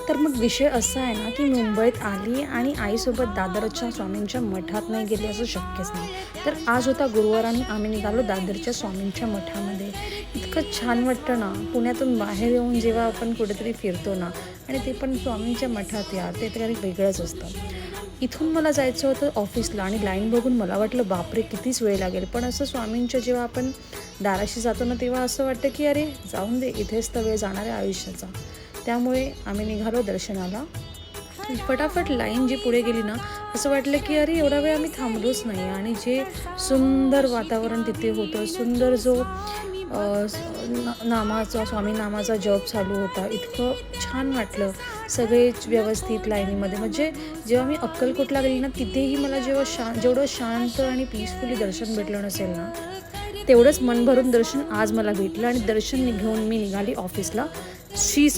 तर मग विषय असा आहे ना, की मुंबईत आली आणि आईसोबत दादरच्या स्वामींच्या मठात नाही गेली असं शक्यच नाही. तर आज होता गुरुवार आणि आम्ही निघालो दादरच्या स्वामींच्या मठामध्ये. इतकं छान वाटतं ना, पुण्यातून बाहेर येऊन जेव्हा आपण कुठेतरी फिरतो ना आणि ते पण स्वामींच्या मठात यार, ते तर काही वेगळंच असतं. इथून मला जायचं होतं ऑफिसला आणि लाईन बघून मला वाटलं बापरे कितीच वेळ लागेल. पण असं स्वामींच्या जेव्हा आपण दाराशी जातो ना, तेव्हा असं वाटतं की अरे जाऊन दे, इथेच तर वेळ जाणार आहे आयुष्याचा. त्यामुळे आम्ही निघालो दर्शनाला. फटाफट लाईन जी पुढे गेली ना, असं वाटलं की अरे एवढा वेळ आम्ही थांबलोच नाही. आणि जे सुंदर वातावरण तिथे होतं, सुंदर जो नामाचा स्वामी नामाचा जप चालू होता, इतकं छान वाटलं. सगळेच व्यवस्थित लाईनीमध्ये. म्हणजे जेव्हा मी अक्कलकोटला गेली ना, तिथेही मला जेवढं शांत आणि पीसफुली दर्शन भेटलं नसेल ना, तेवढंच मन भरून दर्शन आज मला भेटलं. आणि दर्शन घेऊन मी निघाली ऑफिसला. श्री